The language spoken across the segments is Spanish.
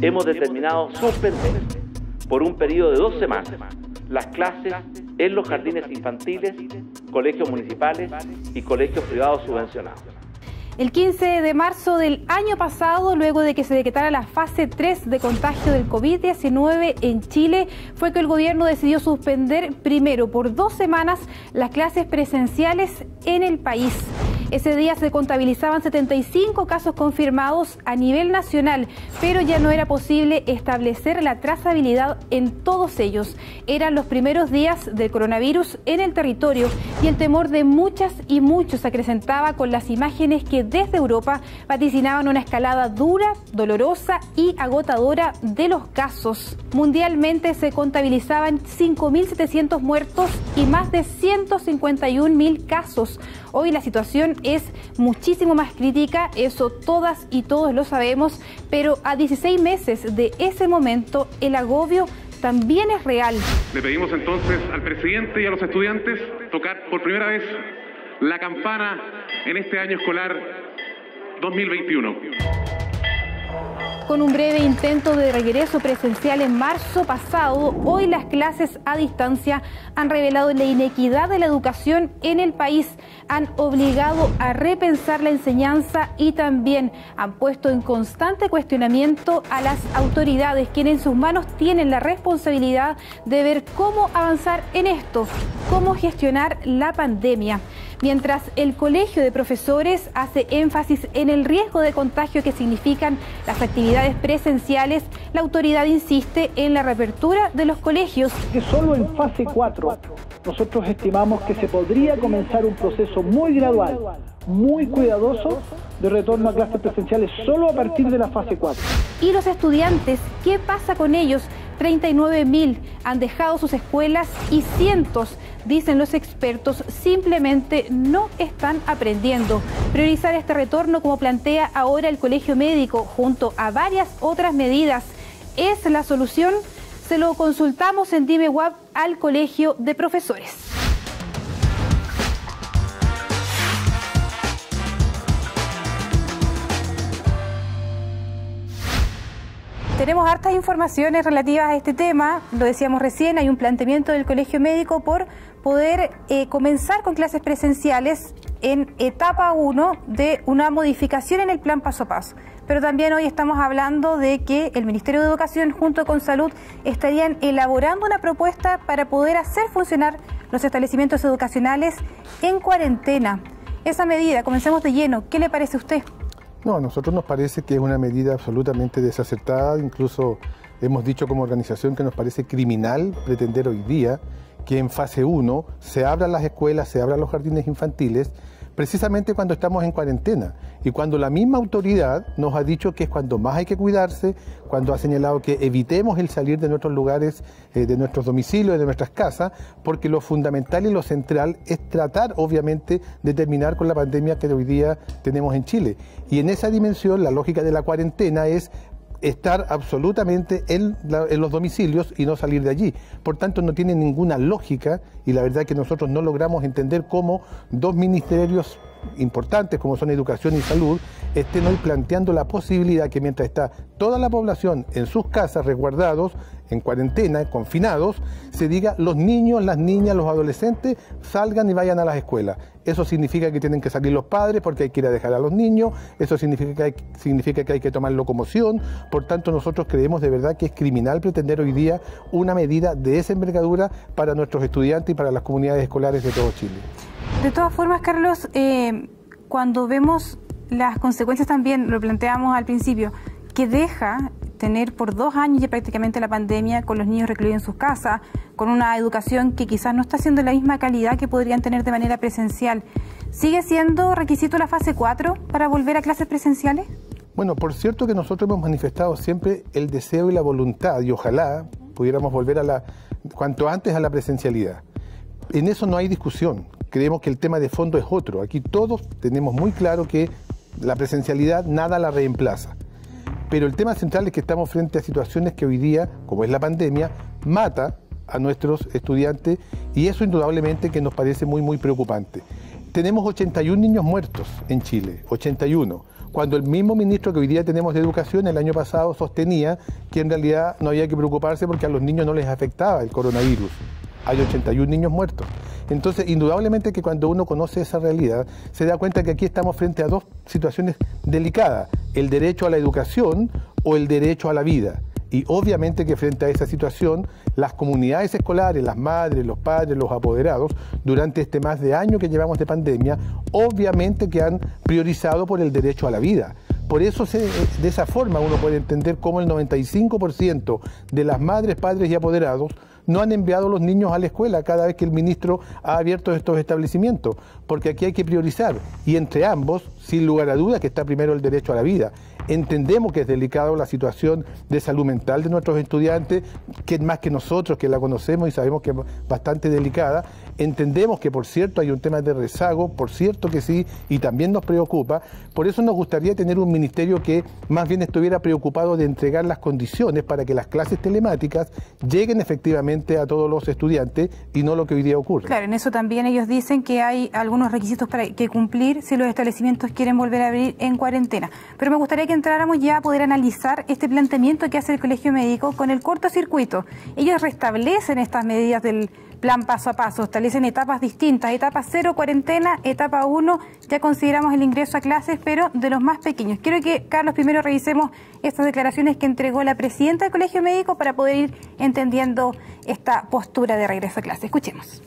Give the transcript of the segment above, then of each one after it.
hemos determinado suspender por un periodo de 2 semanas las clases en los jardines infantiles, colegios municipales y colegios privados subvencionados. El 15 de marzo del año pasado, luego de que se decretara la fase 3 de contagio del COVID-19 en Chile, fue que el gobierno decidió suspender primero por 2 semanas las clases presenciales en el país. Ese día se contabilizaban 75 casos confirmados a nivel nacional, pero ya no era posible establecer la trazabilidad en todos ellos. Eran los primeros días del coronavirus en el territorio y el temor de muchas y muchos se acrecentaba con las imágenes que desde Europa vaticinaban una escalada dura, dolorosa y agotadora de los casos. Mundialmente se contabilizaban 5.700 muertos y más de 151.000 casos. Hoy la situación es muchísimo más crítica, eso todas y todos lo sabemos, pero a 16 meses de ese momento el agobio también es real. Le pedimos entonces al presidente y a los estudiantes tocar por primera vez la campana en este año escolar 2021. Con un breve intento de regreso presencial en marzo pasado, hoy las clases a distancia han revelado la inequidad de la educación en el país, han obligado a repensar la enseñanza y también han puesto en constante cuestionamiento a las autoridades, quienes en sus manos tienen la responsabilidad de ver cómo avanzar en esto, cómo gestionar la pandemia. Mientras el Colegio de Profesores hace énfasis en el riesgo de contagio que significan las actividades presenciales, la autoridad insiste en la reapertura de los colegios. Que solo en fase 4 nosotros estimamos que se podría comenzar un proceso muy gradual, muy cuidadoso de retorno a clases presenciales solo a partir de la fase 4. ¿Y los estudiantes? ¿Qué pasa con ellos? 39.000 han dejado sus escuelas y cientos, dicen los expertos, simplemente no están aprendiendo. Priorizar este retorno, como plantea ahora el Colegio Médico, junto a varias otras medidas, ¿es la solución? Se lo consultamos en Dime WAP al Colegio de Profesores. Tenemos hartas informaciones relativas a este tema, lo decíamos recién, hay un planteamiento del Colegio Médico por poder comenzar con clases presenciales en etapa 1 de una modificación en el plan paso a paso. Pero también hoy estamos hablando de que el Ministerio de Educación junto con Salud estarían elaborando una propuesta para poder hacer funcionar los establecimientos educacionales en cuarentena. Esa medida, comencemos de lleno, ¿qué le parece a usted? No, a nosotros nos parece que es una medida absolutamente desacertada, incluso hemos dicho como organización que nos parece criminal pretender hoy día que en fase 1 se abran las escuelas, se abran los jardines infantiles, precisamente cuando estamos en cuarentena y cuando la misma autoridad nos ha dicho que es cuando más hay que cuidarse, cuando ha señalado que evitemos el salir de nuestros lugares, de nuestros domicilios, de nuestras casas, porque lo fundamental y lo central es tratar, obviamente, de terminar con la pandemia que hoy día tenemos en Chile. Y en esa dimensión, la lógica de la cuarentena es estar absolutamente en los domicilios y no salir de allí. Por tanto, no tiene ninguna lógica y la verdad es que nosotros no logramos entender cómo dos ministerios importantes como son Educación y Salud estén hoy planteando la posibilidad que mientras está toda la población en sus casas resguardados, en cuarentena, confinados, se diga los niños, las niñas, los adolescentes salgan y vayan a las escuelas. Eso significa que tienen que salir los padres porque hay que ir a dejar a los niños, eso significa que hay que tomar locomoción. Por tanto, nosotros creemos de verdad que es criminal pretender hoy día una medida de esa envergadura para nuestros estudiantes y para las comunidades escolares de todo Chile. De todas formas, Carlos, cuando vemos las consecuencias también, lo planteamos al principio, que deja tener por 2 años ya prácticamente la pandemia con los niños recluidos en sus casas, con una educación que quizás no está siendo la misma calidad que podrían tener de manera presencial. ¿Sigue siendo requisito la fase 4 para volver a clases presenciales? Bueno, por cierto que nosotros hemos manifestado siempre el deseo y la voluntad, y ojalá pudiéramos volver cuanto antes a la presencialidad. En eso no hay discusión. Creemos que el tema de fondo es otro. Aquí todos tenemos muy claro que la presencialidad nada la reemplaza. Pero el tema central es que estamos frente a situaciones que hoy día, como es la pandemia, mata a nuestros estudiantes y eso indudablemente que nos parece muy, muy preocupante. Tenemos 81 niños muertos en Chile, 81. cuando el mismo ministro que hoy día tenemos de Educación el año pasado sostenía que en realidad no había que preocuparse porque a los niños no les afectaba el coronavirus. Hay 81 niños muertos. Entonces, indudablemente que cuando uno conoce esa realidad, se da cuenta que aquí estamos frente a dos situaciones delicadas: el derecho a la educación o el derecho a la vida. Y obviamente que frente a esa situación, las comunidades escolares, las madres, los padres, los apoderados, durante este más de año que llevamos de pandemia, obviamente que han priorizado por el derecho a la vida. Por eso de esa forma uno puede entender cómo el 95% de las madres, padres y apoderados no han enviado a los niños a la escuela cada vez que el ministro ha abierto estos establecimientos, porque aquí hay que priorizar, y entre ambos, sin lugar a dudas, que está primero el derecho a la vida. Entendemos que es delicado la situación de salud mental de nuestros estudiantes, que es más que nosotros, que la conocemos y sabemos que es bastante delicada. Entendemos que, por cierto, hay un tema de rezago, por cierto que sí, y también nos preocupa. Por eso nos gustaría tener un ministerio que más bien estuviera preocupado de entregar las condiciones para que las clases telemáticas lleguen efectivamente a todos los estudiantes y no lo que hoy día ocurre. Claro, en eso también ellos dicen que hay algunos requisitos para que cumplir si los establecimientos quieren volver a abrir en cuarentena. Pero me gustaría que entráramos ya a poder analizar este planteamiento que hace el Colegio Médico con el cortocircuito. Ellos restablecen estas medidas del plan paso a paso, establecen etapas distintas, etapa 0, cuarentena, etapa 1, ya consideramos el ingreso a clases, pero de los más pequeños. Quiero que, Carlos, primero revisemos estas declaraciones que entregó la presidenta del Colegio Médico para poder ir entendiendo esta postura de regreso a clases. Escuchemos.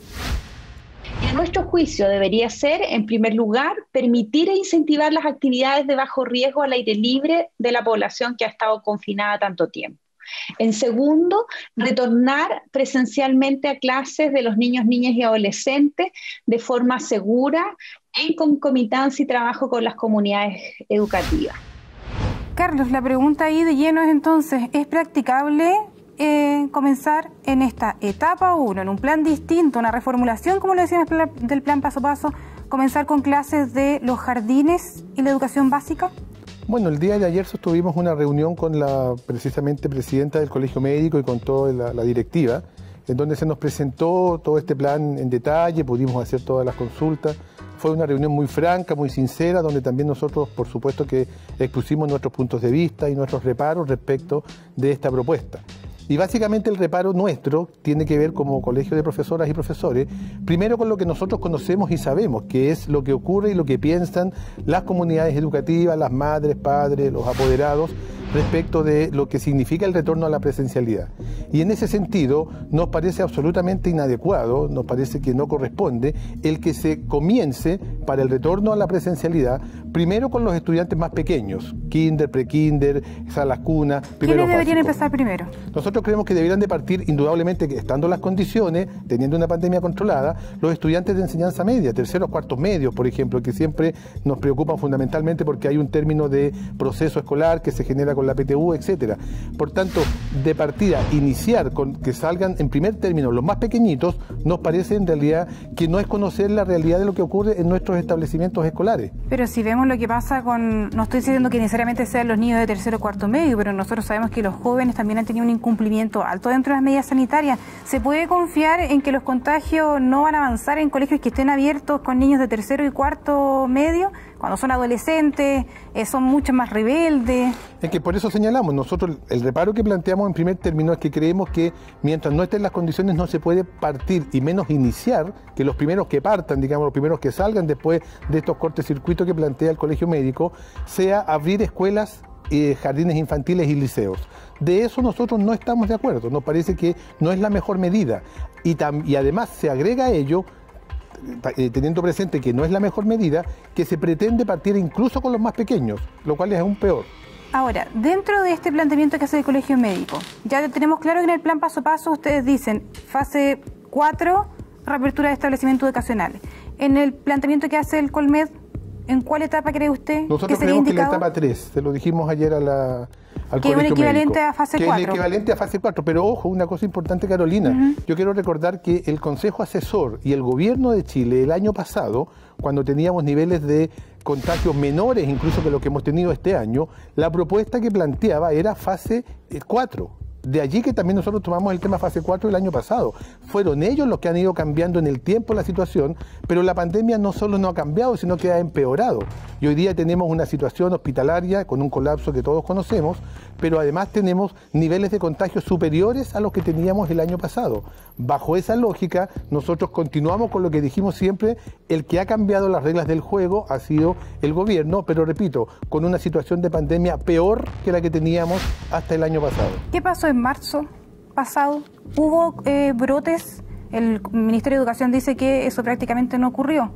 En nuestro juicio debería ser, en primer lugar, permitir e incentivar las actividades de bajo riesgo al aire libre de la población que ha estado confinada tanto tiempo. En segundo, retornar presencialmente a clases de los niños, niñas y adolescentes de forma segura, en concomitancia y trabajo con las comunidades educativas. Carlos, la pregunta ahí de lleno es entonces, ¿es practicable comenzar en esta etapa 1, en un plan distinto, una reformulación, como lo decían del plan paso a paso, comenzar con clases de los jardines y la educación básica? Bueno, el día de ayer sostuvimos una reunión con la precisamente presidenta del Colegio Médico y con toda la directiva, en donde se nos presentó todo este plan en detalle, pudimos hacer todas las consultas. Fue una reunión muy franca, muy sincera, donde también nosotros, por supuesto, que expusimos nuestros puntos de vista y nuestros reparos respecto de esta propuesta. Y básicamente el reparo nuestro tiene que ver como colegio de profesoras y profesores, primero con lo que nosotros conocemos y sabemos, que es lo que ocurre y lo que piensan las comunidades educativas, las madres, padres, los apoderados, respecto de lo que significa el retorno a la presencialidad. Y en ese sentido nos parece absolutamente inadecuado, nos parece que no corresponde el que se comience para el retorno a la presencialidad primero con los estudiantes más pequeños, kinder, prekinder, salas cunas. ¿Quiénes deberían empezar primero? Nosotros creemos que deberían de partir, indudablemente, que estando las condiciones, teniendo una pandemia controlada, los estudiantes de enseñanza media, terceros, cuartos medios, por ejemplo, que siempre nos preocupan fundamentalmente porque hay un término de proceso escolar que se genera con la PTU, etcétera. Por tanto, de partida, iniciar con que salgan en primer término los más pequeñitos, nos parece en realidad que no es conocer la realidad de lo que ocurre en nuestros establecimientos escolares. Pero si vemos lo que pasa con, no estoy diciendo que necesariamente sean los niños de tercero o cuarto medio, pero nosotros sabemos que los jóvenes también han tenido un incumplimiento alto dentro de las medidas sanitarias. ¿Se puede confiar en que los contagios no van a avanzar en colegios que estén abiertos con niños de tercero y cuarto medio? Cuando son adolescentes, son mucho más rebeldes. Es que por eso señalamos, nosotros el reparo que planteamos en primer término es que creemos que mientras no estén las condiciones no se puede partir y menos iniciar, que los primeros que partan, digamos, los primeros que salgan después de estos cortocircuitos que plantea el Colegio Médico, sea abrir escuelas, jardines infantiles y liceos. De eso nosotros no estamos de acuerdo, nos parece que no es la mejor medida y además se agrega a ello, teniendo presente que no es la mejor medida, que se pretende partir incluso con los más pequeños, lo cual es aún peor. Ahora, dentro de este planteamiento que hace el Colegio Médico, ya tenemos claro que en el plan paso a paso ustedes dicen fase 4, reapertura de establecimientos educacionales. En el planteamiento que hace el Colmed, ¿en cuál etapa cree usted Nosotros creemos que la etapa 3, se lo dijimos ayer al que es un equivalente médico, a fase 4. Que es el equivalente a fase 4, pero ojo, una cosa importante, Carolina, yo quiero recordar que el Consejo Asesor y el Gobierno de Chile el año pasado, cuando teníamos niveles de contagios menores incluso que lo que hemos tenido este año, la propuesta que planteaba era fase 4. De allí que también nosotros tomamos el tema fase 4 del año pasado. Fueron ellos los que han ido cambiando en el tiempo la situación, pero la pandemia no solo no ha cambiado, sino que ha empeorado. Y hoy día tenemos una situación hospitalaria con un colapso que todos conocemos, pero además tenemos niveles de contagio superiores a los que teníamos el año pasado. Bajo esa lógica, nosotros continuamos con lo que dijimos siempre: el que ha cambiado las reglas del juego ha sido el gobierno, pero repito, con una situación de pandemia peor que la que teníamos hasta el año pasado. ¿Qué pasó en marzo pasado? ¿Hubo brotes? El Ministerio de Educación dice que eso prácticamente no ocurrió.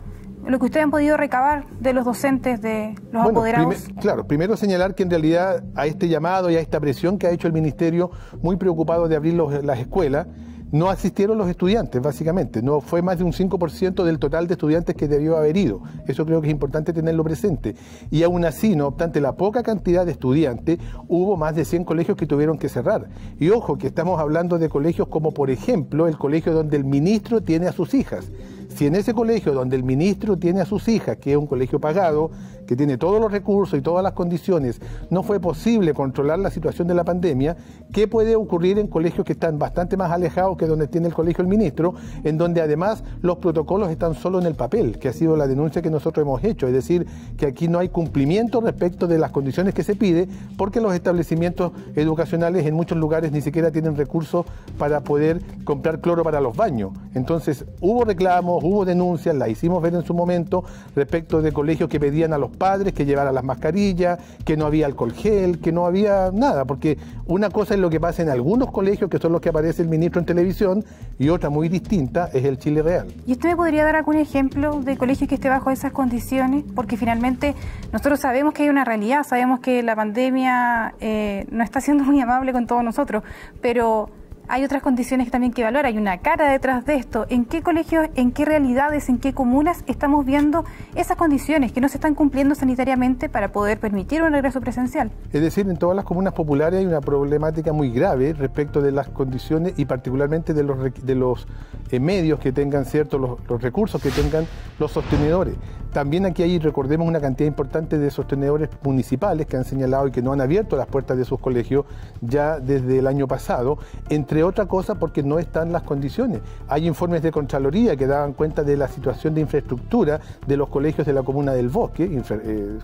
Lo que ustedes han podido recabar de los docentes, de los apoderados. Primero señalar que en realidad a este llamado y a esta presión que ha hecho el Ministerio, muy preocupado de abrir las escuelas, no asistieron los estudiantes, básicamente. No fue más de un 5% del total de estudiantes que debió haber ido. Eso creo que es importante tenerlo presente. Y aún así, no obstante la poca cantidad de estudiantes, hubo más de 100 colegios que tuvieron que cerrar. Y ojo, que estamos hablando de colegios como, por ejemplo, el colegio donde el ministro tiene a sus hijas. Si en ese colegio donde el ministro tiene a sus hijas, que es un colegio pagado, que tiene todos los recursos y todas las condiciones, no fue posible controlar la situación de la pandemia, ¿qué puede ocurrir en colegios que están bastante más alejados que donde tiene el colegio el ministro, en donde además los protocolos están solo en el papel, que ha sido la denuncia que nosotros hemos hecho? Es decir, que aquí no hay cumplimiento respecto de las condiciones que se pide, porque los establecimientos educacionales en muchos lugares ni siquiera tienen recursos para poder comprar cloro para los baños. Entonces, hubo reclamos, hubo denuncias, las hicimos ver en su momento, respecto de colegios que pedían a los padres que llevaran las mascarillas, que no había alcohol gel, que no había nada, porque una cosa es lo que pasa en algunos colegios, que son los que aparece el ministro en televisión, y otra muy distinta es el Chile real. ¿Y usted me podría dar algún ejemplo de colegio que esté bajo esas condiciones? Porque finalmente nosotros sabemos que hay una realidad, sabemos que la pandemia no está siendo muy amable con todos nosotros, pero hay otras condiciones que también que valorar, hay una cara detrás de esto. ¿En qué colegios, en qué realidades, en qué comunas estamos viendo esas condiciones que no se están cumpliendo sanitariamente para poder permitir un regreso presencial? Es decir, en todas las comunas populares hay una problemática muy grave respecto de las condiciones y particularmente de los medios que tengan, ¿cierto?, los recursos que tengan los sostenedores. También aquí hay, recordemos, una cantidad importante de sostenedores municipales que han señalado y que no han abierto las puertas de sus colegios ya desde el año pasado, entre otra cosa porque no están las condiciones. Hay informes de Contraloría que daban cuenta de la situación de infraestructura de los colegios de la comuna del Bosque,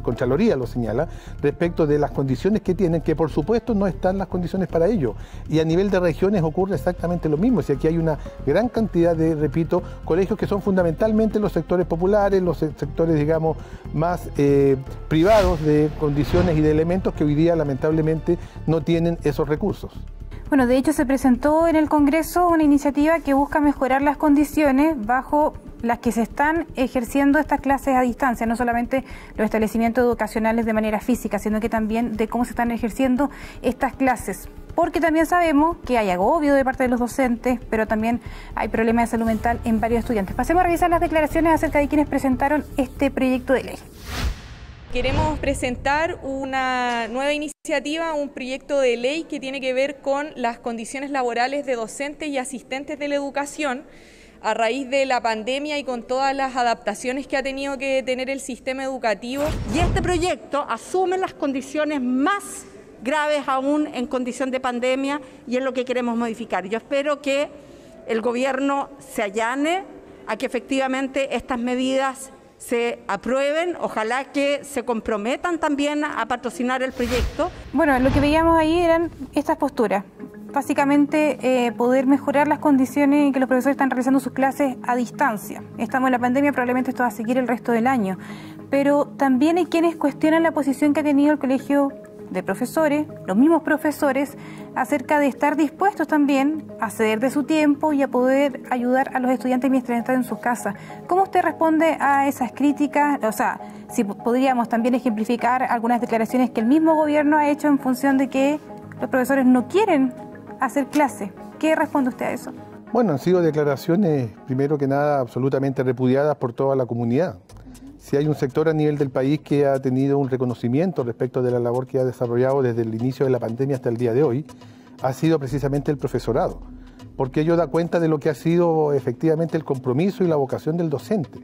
Contraloría lo señala, respecto de las condiciones que tienen, que por supuesto no están las condiciones para ello. Y a nivel de regiones ocurre exactamente lo mismo. O sea, aquí hay una gran cantidad de, repito, colegios que son fundamentalmente los sectores populares, los sectores, digamos, más privados de condiciones y de elementos que hoy día lamentablemente no tienen esos recursos. Bueno, de hecho se presentó en el Congreso una iniciativa que busca mejorar las condiciones bajo las que se están ejerciendo estas clases a distancia, no solamente los establecimientos educacionales de manera física, sino que también de cómo se están ejerciendo estas clases. Porque también sabemos que hay agobio de parte de los docentes, pero también hay problemas de salud mental en varios estudiantes. Pasemos a revisar las declaraciones acerca de quienes presentaron este proyecto de ley. Queremos presentar una nueva iniciativa, un proyecto de ley que tiene que ver con las condiciones laborales de docentes y asistentes de la educación a raíz de la pandemia y con todas las adaptaciones que ha tenido que tener el sistema educativo. Y este proyecto asume las condiciones más graves aún en condición de pandemia y es lo que queremos modificar. Yo espero que el gobierno se allane a que efectivamente estas medidas se aprueben, ojalá que se comprometan también a patrocinar el proyecto. Bueno, lo que veíamos ahí eran estas posturas. Básicamente poder mejorar las condiciones en que los profesores están realizando sus clases a distancia. Estamos en la pandemia, probablemente esto va a seguir el resto del año. Pero también hay quienes cuestionan la posición que ha tenido el colegio de profesores, los mismos profesores, acerca de estar dispuestos también a ceder de su tiempo y a poder ayudar a los estudiantes mientras están en sus casas. ¿Cómo usted responde a esas críticas? O sea, si podríamos también ejemplificar algunas declaraciones que el mismo gobierno ha hecho en función de que los profesores no quieren hacer clase. ¿Qué responde usted a eso? Bueno, han sido declaraciones, primero que nada, absolutamente repudiadas por toda la comunidad. Si hay un sector a nivel del país que ha tenido un reconocimiento respecto de la labor que ha desarrollado desde el inicio de la pandemia hasta el día de hoy, ha sido precisamente el profesorado, porque ello da cuenta de lo que ha sido efectivamente el compromiso y la vocación del docente.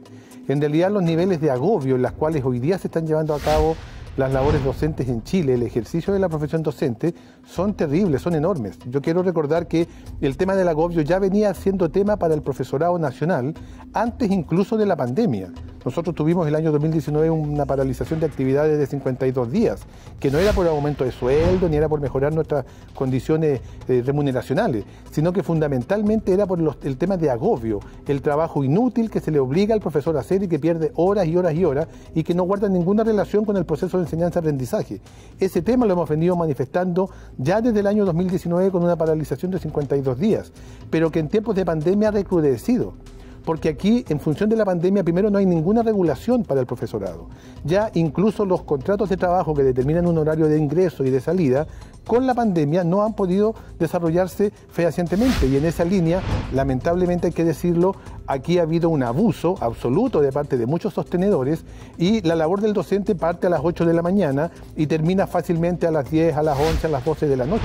En realidad los niveles de agobio en los cuales hoy día se están llevando a cabo las labores docentes en Chile, el ejercicio de la profesión docente, son terribles, son enormes. Yo quiero recordar que el tema del agobio ya venía siendo tema para el profesorado nacional antes incluso de la pandemia. Nosotros tuvimos el año 2019 una paralización de actividades de 52 días, que no era por aumento de sueldo, ni era por mejorar nuestras condiciones remuneracionales, sino que fundamentalmente era por el tema de agobio, el trabajo inútil que se le obliga al profesor a hacer y que pierde horas y horas y horas y que no guarda ninguna relación con el proceso de enseñanza-aprendizaje. Ese tema lo hemos venido manifestando ya desde el año 2019 con una paralización de 52 días, pero que en tiempos de pandemia ha recrudecido. Porque aquí, en función de la pandemia, primero no hay ninguna regulación para el profesorado. Ya incluso los contratos de trabajo que determinan un horario de ingreso y de salida, con la pandemia no han podido desarrollarse fehacientemente. Y en esa línea, lamentablemente hay que decirlo, aquí ha habido un abuso absoluto de parte de muchos sostenedores y la labor del docente parte a las 8 de la mañana y termina fácilmente a las 10, a las 11, a las 12 de la noche.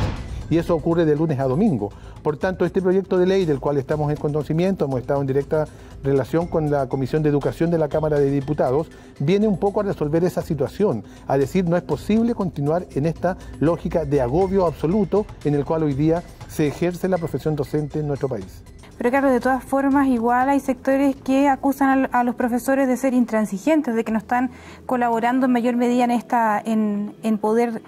Y eso ocurre de lunes a domingo. Por tanto, este proyecto de ley del cual estamos en conocimiento, hemos estado en directa relación con la Comisión de Educación de la Cámara de Diputados, viene un poco a resolver esa situación, a decir no es posible continuar en esta lógica de agobio absoluto en el cual hoy día se ejerce la profesión docente en nuestro país. Pero claro, de todas formas, igual hay sectores que acusan a los profesores de ser intransigentes, de que no están colaborando en mayor medida en poder,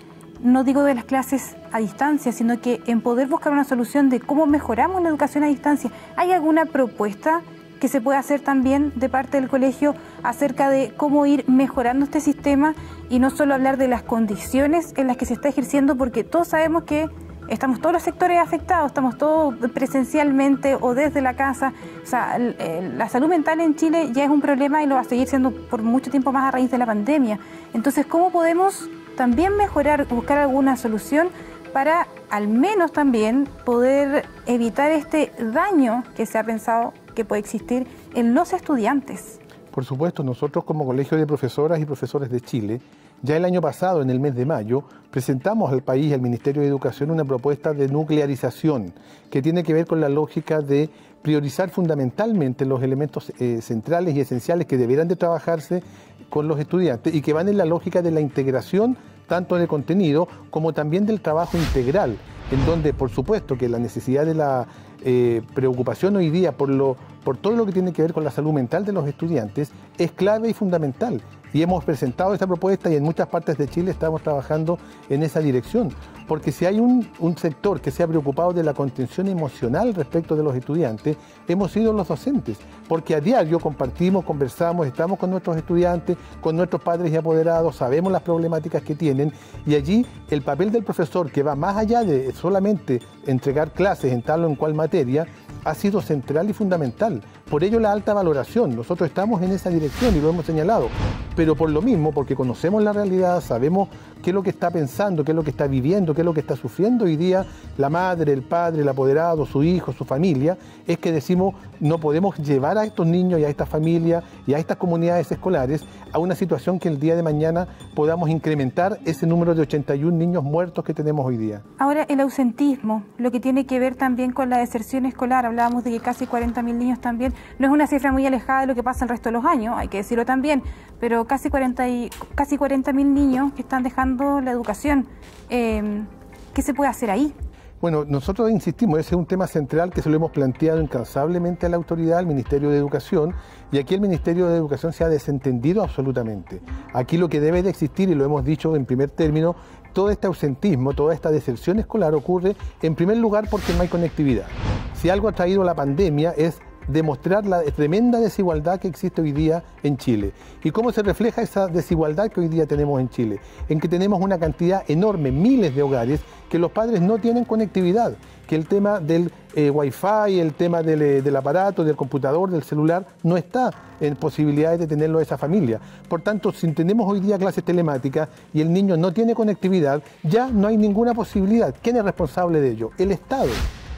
no digo de las clases a distancia, sino que en poder buscar una solución de cómo mejoramos la educación a distancia. ¿Hay alguna propuesta que se pueda hacer también de parte del colegio acerca de cómo ir mejorando este sistema y no solo hablar de las condiciones en las que se está ejerciendo, porque todos sabemos que estamos todos los sectores afectados, estamos todos presencialmente o desde la casa? O sea, la salud mental en Chile ya es un problema y lo va a seguir siendo por mucho tiempo más a raíz de la pandemia. Entonces, ¿cómo podemos también mejorar, buscar alguna solución para al menos también poder evitar este daño que se ha pensado que puede existir en los estudiantes? Por supuesto, nosotros como Colegio de Profesoras y Profesores de Chile, ya el año pasado, en el mes de mayo, presentamos al país, al Ministerio de Educación, una propuesta de nuclearización que tiene que ver con la lógica de priorizar fundamentalmente los elementos centrales y esenciales que deberán de trabajarse con los estudiantes y que van en la lógica de la integración tanto del contenido como también del trabajo integral, en donde por supuesto que la necesidad de la preocupación hoy día por todo lo que tiene que ver con la salud mental de los estudiantes es clave y fundamental. Y hemos presentado esta propuesta y en muchas partes de Chile estamos trabajando en esa dirección. Porque si hay un sector que se ha preocupado de la contención emocional respecto de los estudiantes, hemos sido los docentes. Porque a diario compartimos, conversamos, estamos con nuestros estudiantes, con nuestros padres y apoderados, sabemos las problemáticas que tienen y allí el papel del profesor, que va más allá de solamente entregar clases en tal o en cual materia, ha sido central y fundamental. Por ello la alta valoración, nosotros estamos en esa dirección y lo hemos señalado, pero por lo mismo, porque conocemos la realidad, sabemos qué es lo que está pensando, qué es lo que está viviendo, qué es lo que está sufriendo hoy día la madre, el padre, el apoderado, su hijo, su familia, es que decimos no podemos llevar a estos niños y a estas familias y a estas comunidades escolares a una situación que el día de mañana podamos incrementar ese número de 81 niños muertos que tenemos hoy día. Ahora, el ausentismo, lo que tiene que ver también con la deserción escolar, hablábamos de que casi 40.000 niños también, no es una cifra muy alejada de lo que pasa el resto de los años, hay que decirlo también, pero casi 40.000 niños que están dejando la educación. ¿Qué se puede hacer ahí? Bueno, nosotros insistimos, ese es un tema central que se lo hemos planteado incansablemente a la autoridad, al Ministerio de Educación, y aquí el Ministerio de Educación se ha desentendido absolutamente. Aquí lo que debe de existir, y lo hemos dicho en primer término, todo este ausentismo, toda esta deserción escolar ocurre en primer lugar porque no hay conectividad. Si algo ha traído la pandemia es demostrar la tremenda desigualdad que existe hoy día en Chile. ¿Y cómo se refleja esa desigualdad que hoy día tenemos en Chile? En que tenemos una cantidad enorme, miles de hogares, que los padres no tienen conectividad, que el tema del Wi-Fi, el tema del aparato, del computador, del celular, no está en posibilidades de tenerlo esa familia. Por tanto, si tenemos hoy día clases telemáticas y el niño no tiene conectividad, ya no hay ninguna posibilidad. ¿Quién es responsable de ello? El Estado.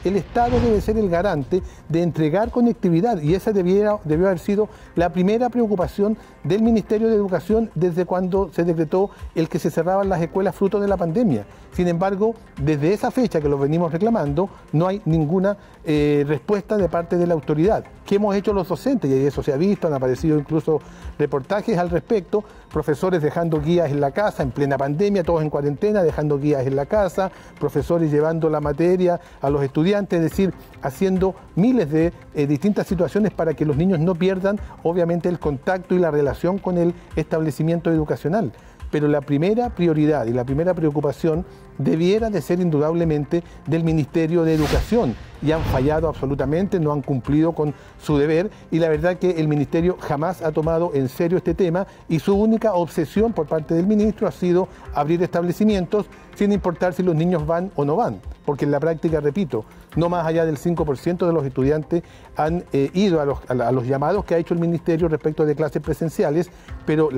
el Estado debe ser el garante de entregar conectividad, y esa debió haber sido la primera preocupación del Ministerio de Educación desde cuando se decretó el que se cerraban las escuelas fruto de la pandemia. Sin embargo, desde esa fecha que lo venimos reclamando, no hay ninguna respuesta de parte de la autoridad. ¿Qué hemos hecho los docentes? Y eso se ha visto, han aparecido incluso reportajes al respecto, profesores dejando guías en la casa, en plena pandemia, todos en cuarentena, dejando guías en la casa, profesores llevando la materia a los estudiantes, es decir, haciendo miles de distintas situaciones para que los niños no pierdan, obviamente, el contacto y la relación con el establecimiento educacional. Pero la primera prioridad y la primera preocupación debiera de ser indudablemente del Ministerio de Educación, y han fallado absolutamente, no han cumplido con su deber, y la verdad que el Ministerio jamás ha tomado en serio este tema, y su única obsesión por parte del ministro ha sido abrir establecimientos sin importar si los niños van o no van, porque en la práctica, repito, no más allá del 5% de los estudiantes han ido a los llamados que ha hecho el Ministerio respecto de clases presenciales, pero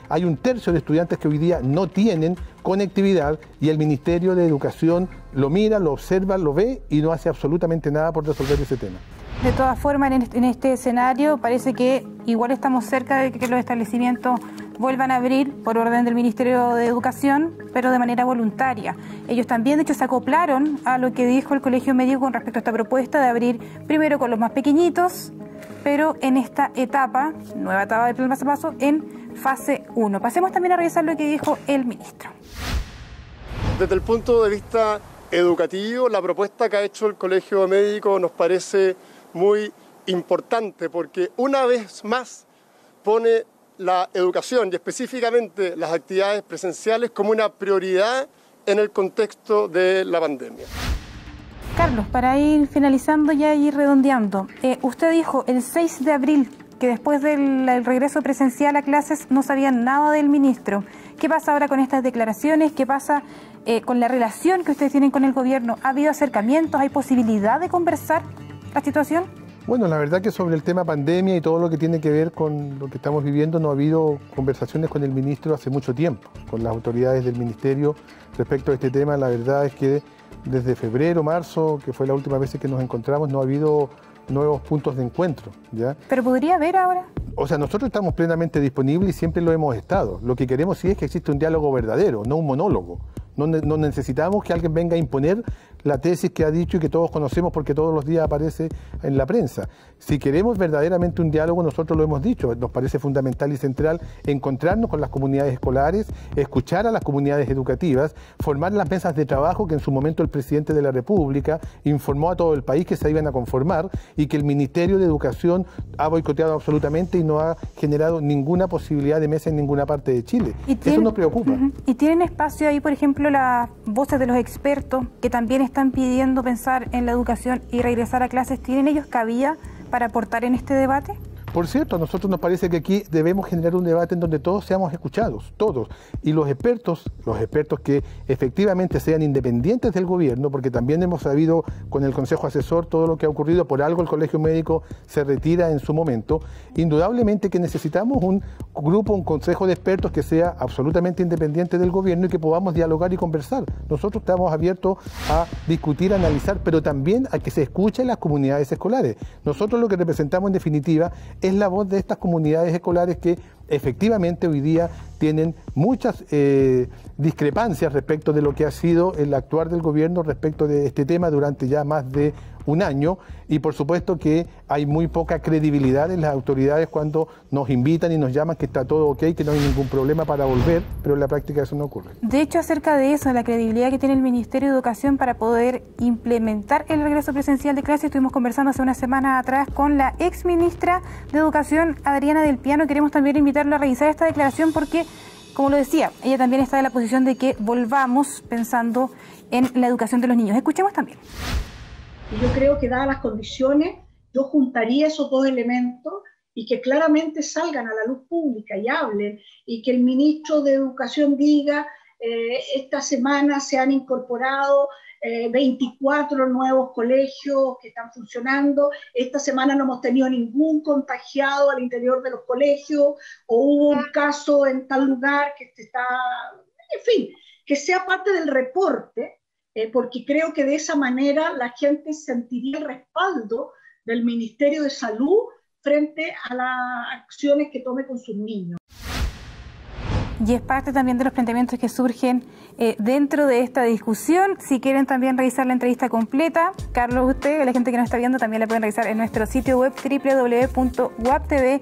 hay un tercio de estudiantes que hoy día no tienen conectividad, y el Ministerio de Educación lo mira, lo observa, lo ve y no hace absolutamente nada por resolver ese tema. De todas formas, en este escenario parece que igual estamos cerca de que los establecimientos vuelvan a abrir por orden del Ministerio de Educación, pero de manera voluntaria. Ellos también, de hecho, se acoplaron a lo que dijo el Colegio Médico con respecto a esta propuesta de abrir primero con los más pequeñitos, pero en esta etapa, nueva etapa del plan paso a paso, en fase 1. Pasemos también a revisar lo que dijo el ministro. Desde el punto de vista educativo, la propuesta que ha hecho el Colegio Médico nos parece muy importante, porque una vez más pone la educación y específicamente las actividades presenciales como una prioridad en el contexto de la pandemia. Carlos, para ir finalizando ya y redondeando, usted dijo el 6 de abril que después del regreso presencial a clases no sabían nada del ministro. ¿Qué pasa ahora con estas declaraciones? ¿Qué pasa con la relación que ustedes tienen con el gobierno? ¿Ha habido acercamientos? ¿Hay posibilidad de conversar la situación? Bueno, la verdad que sobre el tema pandemia y todo lo que tiene que ver con lo que estamos viviendo, no ha habido conversaciones con el ministro hace mucho tiempo, con las autoridades del ministerio respecto a este tema. La verdad es que desde febrero, marzo, que fue la última vez que nos encontramos, no ha habido nuevos puntos de encuentro, ¿ya? ¿Pero podría haber ahora? O sea, nosotros estamos plenamente disponibles y siempre lo hemos estado. Lo que queremos sí es que exista un diálogo verdadero, no un monólogo. No necesitamos que alguien venga a imponer la tesis que ha dicho y que todos conocemos porque todos los días aparece en la prensa. Si queremos verdaderamente un diálogo, nosotros lo hemos dicho, nos parece fundamental y central encontrarnos con las comunidades escolares, escuchar a las comunidades educativas, formar las mesas de trabajo que en su momento el presidente de la República informó a todo el país que se iban a conformar, y que el Ministerio de Educación ha boicoteado absolutamente y no ha generado ninguna posibilidad de mesa en ninguna parte de Chile. Eso nos preocupa. ¿Y tienen espacio ahí, por ejemplo, las voces de los expertos que también están pidiendo pensar en la educación y regresar a clases? ¿Tienen ellos cabida para aportar en este debate? Por cierto, a nosotros nos parece que aquí debemos generar un debate en donde todos seamos escuchados, todos. Y los expertos que efectivamente sean independientes del gobierno, porque también hemos sabido con el Consejo Asesor todo lo que ha ocurrido, por algo el Colegio Médico se retira en su momento. Indudablemente que necesitamos un grupo, un consejo de expertos que sea absolutamente independiente del gobierno y que podamos dialogar y conversar. Nosotros estamos abiertos a discutir, a analizar, pero también a que se escuchen las comunidades escolares. Nosotros lo que representamos en definitiva es la voz de estas comunidades escolares que efectivamente hoy día tienen muchas discrepancias respecto de lo que ha sido el actuar del gobierno respecto de este tema durante ya más de un año, y por supuesto que hay muy poca credibilidad en las autoridades cuando nos invitan y nos llaman que está todo ok, que no hay ningún problema para volver, pero en la práctica eso no ocurre. De hecho, acerca de eso, la credibilidad que tiene el Ministerio de Educación para poder implementar el regreso presencial de clases, estuvimos conversando hace una semana atrás con la exministra de Educación, Adriana del Piano. Queremos también invitarlo a revisar esta declaración porque, como lo decía, ella también está en la posición de que volvamos pensando en la educación de los niños. Escuchemos también. Y yo creo que dadas las condiciones, yo juntaría esos dos elementos y que claramente salgan a la luz pública y hablen, y que el ministro de Educación diga, esta semana se han incorporado 24 nuevos colegios que están funcionando, esta semana no hemos tenido ningún contagiado al interior de los colegios, o hubo un caso en tal lugar que está, en fin, que sea parte del reporte porque creo que de esa manera la gente sentiría el respaldo del Ministerio de Salud frente a las acciones que tome con sus niños. Y es parte también de los planteamientos que surgen dentro de esta discusión. Si quieren también revisar la entrevista completa, Carlos, usted, la gente que nos está viendo, también la pueden revisar en nuestro sitio web www.waptv.cl.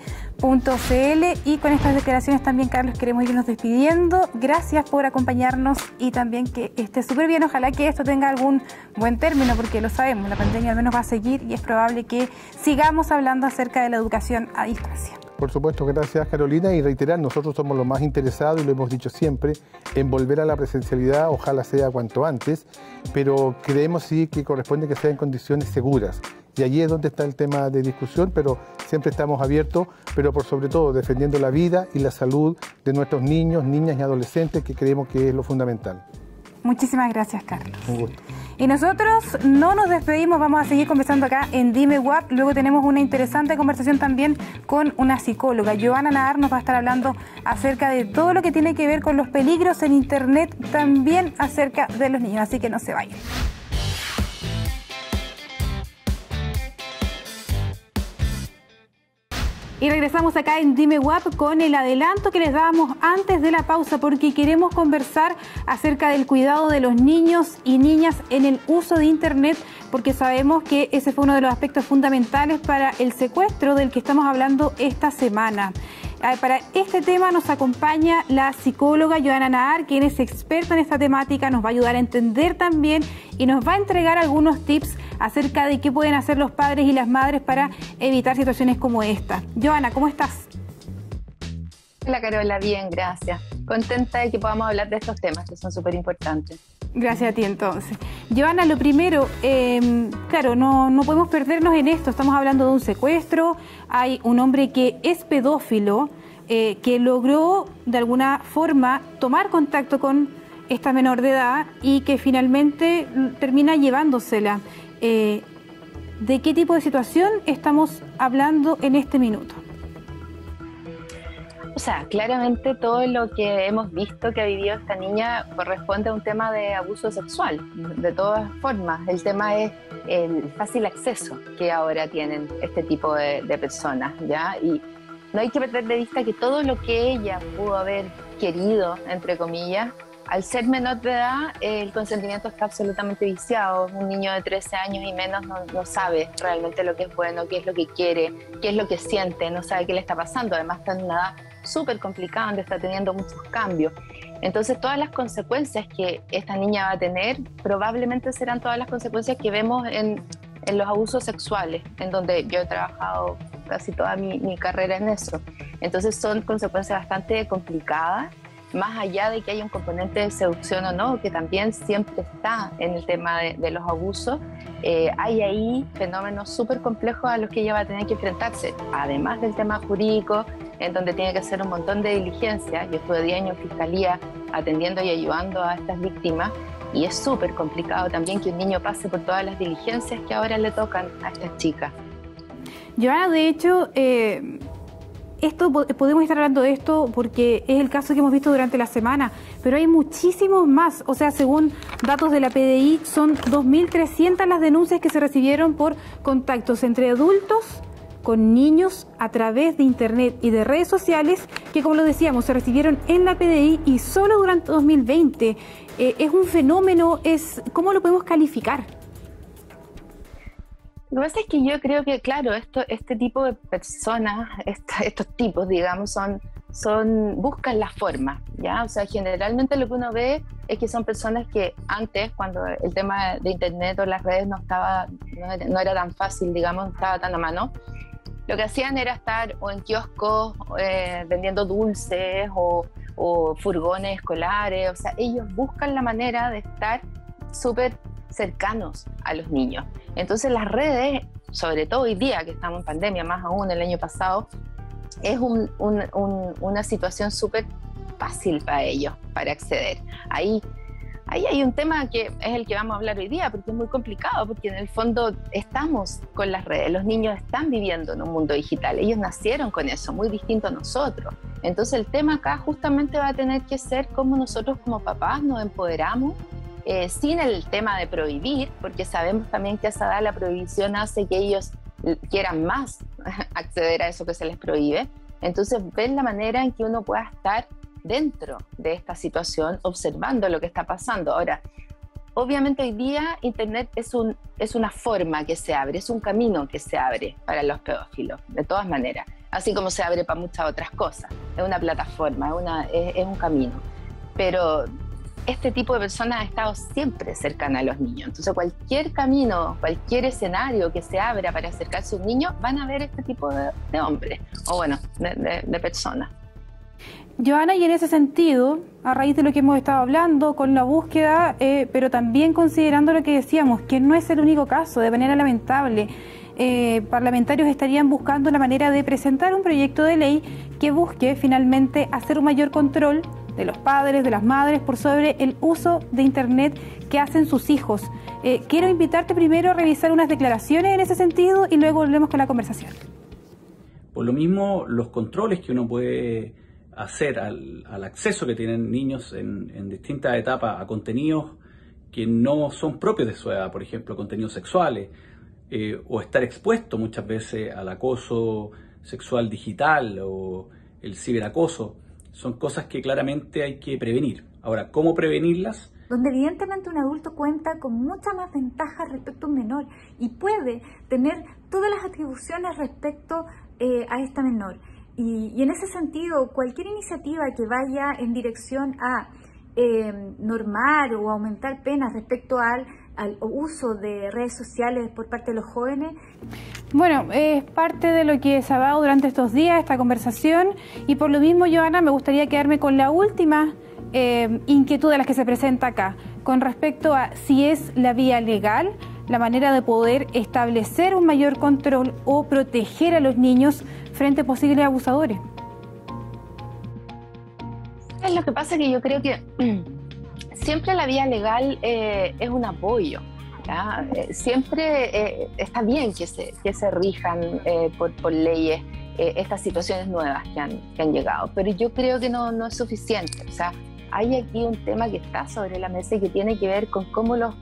Y con estas declaraciones también, Carlos, queremos irnos despidiendo. Gracias por acompañarnos y también que esté súper bien. Ojalá que esto tenga algún buen término, porque lo sabemos, la pandemia al menos va a seguir y es probable que sigamos hablando acerca de la educación a distancia. Por supuesto, gracias Carolina, y reiterar, nosotros somos los más interesados, y lo hemos dicho siempre, en volver a la presencialidad, ojalá sea cuanto antes, pero creemos sí que corresponde que sea en condiciones seguras, y allí es donde está el tema de discusión, pero siempre estamos abiertos, pero por sobre todo defendiendo la vida y la salud de nuestros niños, niñas y adolescentes, que creemos que es lo fundamental. Muchísimas gracias, Carlos. Un gusto. Y nosotros no nos despedimos, vamos a seguir conversando acá en Dime WAP. Luego tenemos una interesante conversación también con una psicóloga. Joana Nahar nos va a estar hablando acerca de todo lo que tiene que ver con los peligros en Internet, también acerca de los niños, así que no se vayan. Y regresamos acá en Dime WAP con el adelanto que les dábamos antes de la pausa, porque queremos conversar acerca del cuidado de los niños y niñas en el uso de Internet, porque sabemos que ese fue uno de los aspectos fundamentales para el secuestro del que estamos hablando esta semana. Para este tema nos acompaña la psicóloga Joana Nahar, quien es experta en esta temática, nos va a ayudar a entender también y nos va a entregar algunos tips acerca de qué pueden hacer los padres y las madres para evitar situaciones como esta. Joana, ¿cómo estás? Hola Carola, bien, gracias. Contenta de que podamos hablar de estos temas que son súper importantes. Gracias a ti entonces. Joana, lo primero, claro, no podemos perdernos en esto. Estamos hablando de un secuestro. Hay un hombre que es pedófilo, que logró de alguna forma tomar contacto con esta menor de edad y que finalmente termina llevándosela. ¿De qué tipo de situación estamos hablando en este minuto? O sea, claramente todo lo que hemos visto que ha vivido esta niña corresponde a un tema de abuso sexual. De todas formas, el tema es el fácil acceso que ahora tienen este tipo de personas, ¿ya? Y no hay que perder de vista que todo lo que ella pudo haber querido, entre comillas, al ser menor de edad, el consentimiento está absolutamente viciado. Un niño de 13 años y menos no sabe realmente lo que es bueno, qué es lo que quiere, qué es lo que siente, no sabe qué le está pasando. Además está en una edad súper complicada, donde está teniendo muchos cambios. Entonces todas las consecuencias que esta niña va a tener probablemente serán todas las consecuencias que vemos en los abusos sexuales, en donde yo he trabajado casi toda mi carrera en eso. Entonces son consecuencias bastante complicadas, más allá de que haya un componente de seducción o no, que también siempre está en el tema de los abusos. Hay ahí fenómenos súper complejos a los que ella va a tener que enfrentarse, además del tema jurídico, en donde tiene que hacer un montón de diligencias. Yo estuve 10 años en fiscalía atendiendo y ayudando a estas víctimas, y es súper complicado también que un niño pase por todas las diligencias que ahora le tocan a estas chicas. Joana, de hecho, podemos estar hablando de esto porque es el caso que hemos visto durante la semana, pero hay muchísimos más. O sea, según datos de la PDI, son 2.300 las denuncias que se recibieron por contactos entre adultos con niños a través de Internet y de redes sociales, que, como lo decíamos, se recibieron en la PDI y solo durante 2020. Es un fenómeno, ¿cómo lo podemos calificar? Lo que pasa es que yo creo que, claro, este tipo de personas, estos tipos, digamos, buscan la forma, ¿ya? O sea, generalmente lo que uno ve es que son personas que antes, cuando el tema de Internet o las redes no era tan fácil, digamos, no estaba tan a mano, lo que hacían era estar o en kioscos vendiendo dulces o furgones escolares. O sea, ellos buscan la manera de estar súper cercanos a los niños. Entonces las redes, sobre todo hoy día que estamos en pandemia, más aún el año pasado, es una situación súper fácil para ellos, para acceder. Ahí hay un tema que es el que vamos a hablar hoy día, porque es muy complicado, porque en el fondo estamos con las redes, los niños están viviendo en un mundo digital, ellos nacieron con eso, muy distinto a nosotros. Entonces el tema acá justamente va a tener que ser cómo nosotros como papás nos empoderamos sin el tema de prohibir, porque sabemos también que a esa edad la prohibición hace que ellos quieran más acceder a eso que se les prohíbe. Entonces, ver la manera en que uno pueda estar dentro de esta situación, observando lo que está pasando. Ahora, obviamente hoy día Internet es una forma que se abre, es un camino que se abre para los pedófilos, de todas maneras, así como se abre para muchas otras cosas. Es una plataforma, es un camino. Pero este tipo de personas ha estado siempre cercana a los niños. Entonces cualquier camino, cualquier escenario que se abra para acercarse a un niño, van a ver este tipo de hombres, o bueno, de personas. Joana, y en ese sentido, a raíz de lo que hemos estado hablando con la búsqueda, pero también considerando lo que decíamos, que no es el único caso, de manera lamentable, parlamentarios estarían buscando la manera de presentar un proyecto de ley que busque finalmente hacer un mayor control de los padres, de las madres, por sobre el uso de Internet que hacen sus hijos. Quiero invitarte primero a revisar unas declaraciones en ese sentido y luego volvemos con la conversación. Por lo mismo, los controles que uno puede hacer al acceso que tienen niños en distintas etapas a contenidos que no son propios de su edad, por ejemplo, contenidos sexuales, o estar expuesto muchas veces al acoso sexual digital o el ciberacoso, son cosas que claramente hay que prevenir. Ahora, ¿cómo prevenirlas? Donde evidentemente un adulto cuenta con muchas más ventajas respecto a un menor y puede tener todas las atribuciones respecto a esta menor. Y en ese sentido, cualquier iniciativa que vaya en dirección a normar o aumentar penas respecto al uso de redes sociales por parte de los jóvenes. Bueno, es parte de lo que se ha dado durante estos días, esta conversación, y por lo mismo, Joana, me gustaría quedarme con la última inquietud de las que se presenta acá, con respecto a si es la vía legal la manera de poder establecer un mayor control o proteger a los niños frente a posibles abusadores. Lo que pasa es que yo creo que siempre la vía legal es un apoyo, ¿ya? Siempre está bien que se rijan por leyes estas situaciones nuevas que han llegado, pero yo creo que no es suficiente. O sea, hay aquí un tema que está sobre la mesa y que tiene que ver con cómo los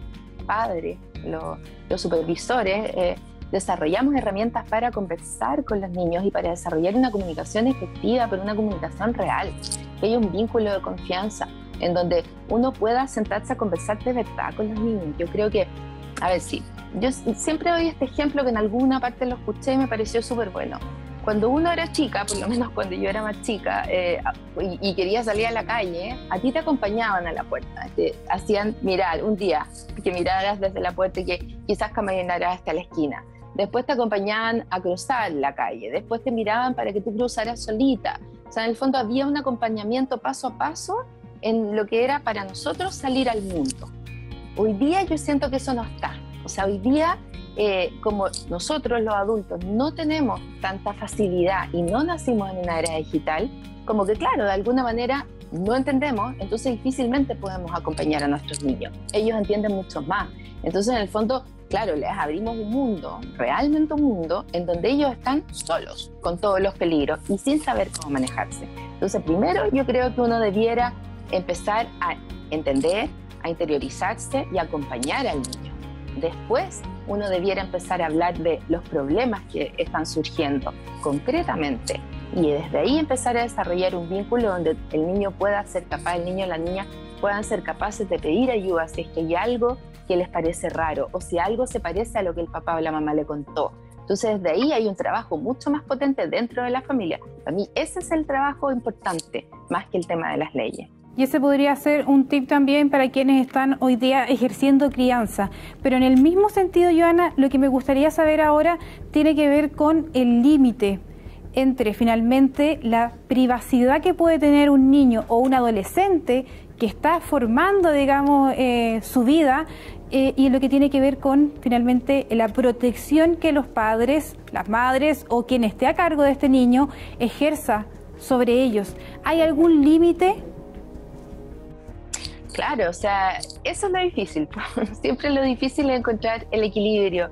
padres, los supervisores, desarrollamos herramientas para conversar con los niños y para desarrollar una comunicación efectiva, pero una comunicación real, que haya un vínculo de confianza en donde uno pueda sentarse a conversar de verdad con los niños. Yo creo que, a ver, sí, yo siempre doy este ejemplo que en alguna parte lo escuché y me pareció súper bueno. Cuando uno era chica, por lo menos cuando yo era más chica, y quería salir a la calle, a ti te acompañaban a la puerta, te hacían mirar un día, que miraras desde la puerta y que quizás caminaras hasta la esquina. Después te acompañaban a cruzar la calle, después te miraban para que tú cruzaras solita. O sea, en el fondo había un acompañamiento paso a paso en lo que era para nosotros salir al mundo. Hoy día yo siento que eso no está. O sea, hoy día, como nosotros los adultos no tenemos tanta facilidad y no nacimos en una era digital, como que claro, de alguna manera no entendemos, entonces difícilmente podemos acompañar a nuestros niños. Ellos entienden mucho más. Entonces, en el fondo, claro, les abrimos un mundo, realmente un mundo, en donde ellos están solos, con todos los peligros y sin saber cómo manejarse. Entonces, primero yo creo que uno debiera empezar a entender, a interiorizarse y a acompañar al niño. Después, uno debiera empezar a hablar de los problemas que están surgiendo concretamente y desde ahí empezar a desarrollar un vínculo donde el niño pueda ser capaz, el niño o la niña puedan ser capaces de pedir ayuda si es que hay algo que les parece raro o si algo se parece a lo que el papá o la mamá le contó. Entonces, desde ahí hay un trabajo mucho más potente dentro de la familia. Para mí, ese es el trabajo importante, más que el tema de las leyes. Y ese podría ser un tip también para quienes están hoy día ejerciendo crianza. Pero en el mismo sentido, Joana, lo que me gustaría saber ahora tiene que ver con el límite entre finalmente la privacidad que puede tener un niño o un adolescente que está formando, digamos, su vida y lo que tiene que ver con finalmente la protección que los padres, las madres o quien esté a cargo de este niño ejerza sobre ellos. ¿Hay algún límite? Claro, o sea, eso es lo difícil. Siempre lo difícil es encontrar el equilibrio.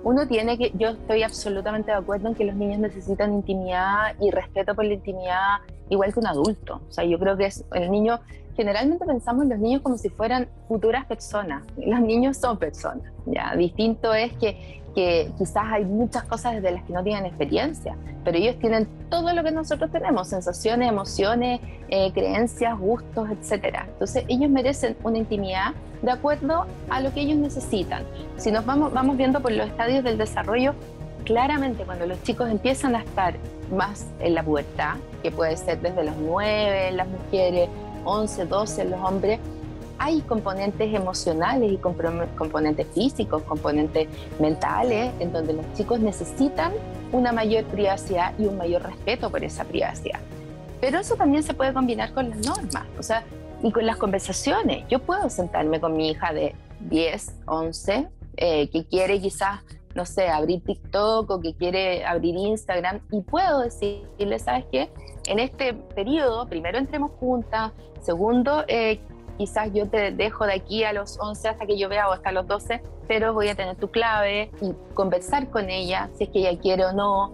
Uno tiene que, yo estoy absolutamente de acuerdo en que los niños necesitan intimidad y respeto por la intimidad igual que un adulto. O sea, yo creo que el niño, generalmente pensamos en los niños como si fueran futuras personas. Los niños son personas, ¿ya? Distinto es que quizás hay muchas cosas desde las que no tienen experiencia, pero ellos tienen todo lo que nosotros tenemos, sensaciones, emociones, creencias, gustos, etc. Entonces ellos merecen una intimidad de acuerdo a lo que ellos necesitan. Si nos vamos viendo por los estadios del desarrollo, claramente cuando los chicos empiezan a estar más en la pubertad, que puede ser desde los 9 en las mujeres, 11, 12 en los hombres, hay componentes emocionales y componentes físicos, componentes mentales, en donde los chicos necesitan una mayor privacidad y un mayor respeto por esa privacidad. Pero eso también se puede combinar con las normas, o sea, y con las conversaciones. Yo puedo sentarme con mi hija de 10, 11, que quiere quizás, no sé, abrir TikTok o que quiere abrir Instagram, y puedo decirle, ¿sabes qué? En este periodo, primero entremos juntas, segundo, quizás yo te dejo de aquí a los 11 hasta que yo vea, o hasta los 12, pero voy a tener tu clave y conversar con ella, si es que ella quiere o no,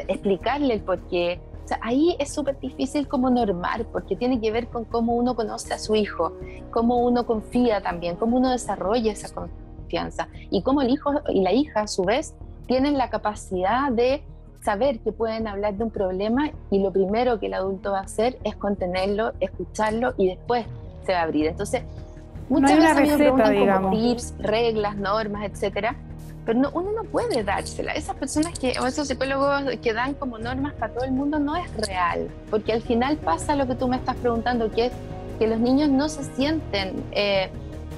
explicarle el porqué. O sea, ahí es súper difícil como normar, porque tiene que ver con cómo uno conoce a su hijo, cómo uno confía también, cómo uno desarrolla esa confianza y cómo el hijo y la hija a su vez tienen la capacidad de saber que pueden hablar de un problema y lo primero que el adulto va a hacer es contenerlo, escucharlo y después se va a abrir. Entonces, muchas veces me preguntan como tips, reglas, normas, etcétera, pero uno no puede dársela. Esas personas o esos psicólogos que dan como normas para todo el mundo no es real, porque al final pasa lo que tú me estás preguntando, que es que los niños no se sienten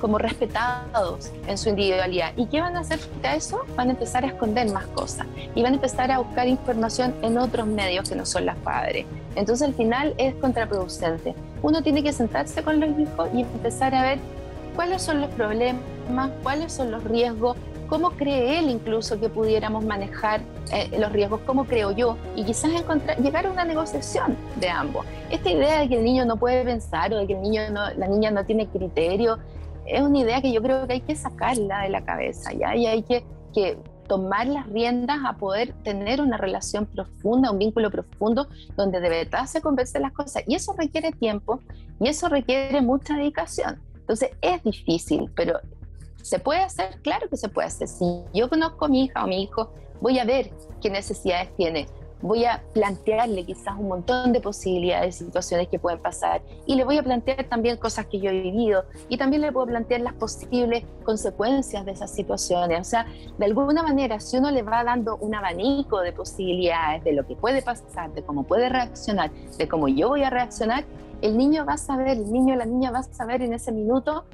como respetados en su individualidad. ¿Y qué van a hacer frente a eso? Van a empezar a esconder más cosas y van a empezar a buscar información en otros medios que no son las padres. Entonces al final es contraproducente. Uno tiene que sentarse con los hijos y empezar a ver cuáles son los problemas, cuáles son los riesgos, cómo cree él incluso que pudiéramos manejar los riesgos, cómo creo yo, y quizás llegar a una negociación de ambos. Esta idea de que el niño no puede pensar o de que la niña no tiene criterio, es una idea que yo creo que hay que sacarla de la cabeza, ¿ya? Y hay que tomar las riendas a poder tener una relación profunda, un vínculo profundo, donde de verdad se conversen las cosas. Y eso requiere tiempo y eso requiere mucha dedicación. Entonces es difícil, pero ¿se puede hacer? Claro que se puede hacer. Si yo conozco a mi hija o mi hijo, voy a ver qué necesidades tiene. Voy a plantearle quizás un montón de posibilidades, situaciones que pueden pasar, y le voy a plantear también cosas que yo he vivido, y también le puedo plantear las posibles consecuencias de esas situaciones. O sea, de alguna manera, si uno le va dando un abanico de posibilidades de lo que puede pasar, de cómo puede reaccionar, de cómo yo voy a reaccionar, el niño va a saber, el niño o la niña va a saber en ese minuto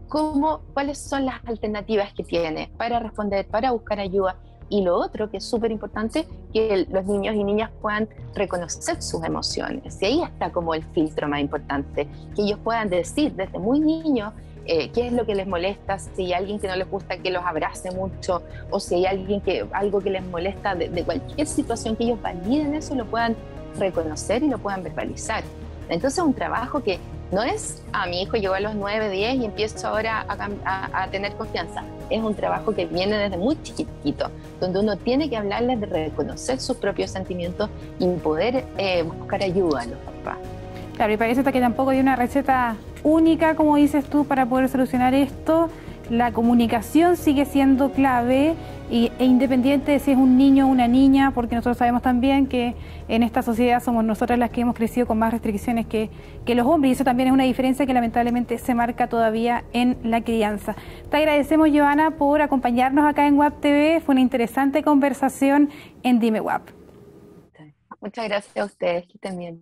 cuáles son las alternativas que tiene para responder, para buscar ayuda. Y lo otro, que es súper importante, que los niños y niñas puedan reconocer sus emociones. Y ahí está como el filtro más importante, que ellos puedan decir desde muy niños qué es lo que les molesta, si hay alguien que no les gusta que los abrace mucho, o si hay algo que les molesta de cualquier situación, que ellos validen eso, lo puedan reconocer y lo puedan verbalizar. Entonces es un trabajo que no es, mi hijo llegó a los 9, 10 y empiezo ahora a tener confianza. Es un trabajo que viene desde muy chiquitito, donde uno tiene que hablarles de reconocer sus propios sentimientos y poder buscar ayuda a los papás. Claro, y parece que tampoco hay una receta única, como dices tú, para poder solucionar esto. La comunicación sigue siendo clave e independiente de si es un niño o una niña, porque nosotros sabemos también que en esta sociedad somos nosotras las que hemos crecido con más restricciones que los hombres, y eso también es una diferencia que lamentablemente se marca todavía en la crianza. Te agradecemos, Joana, por acompañarnos acá en WAP TV. Fue una interesante conversación en Dime WAP. Muchas gracias a ustedes, que estén bien.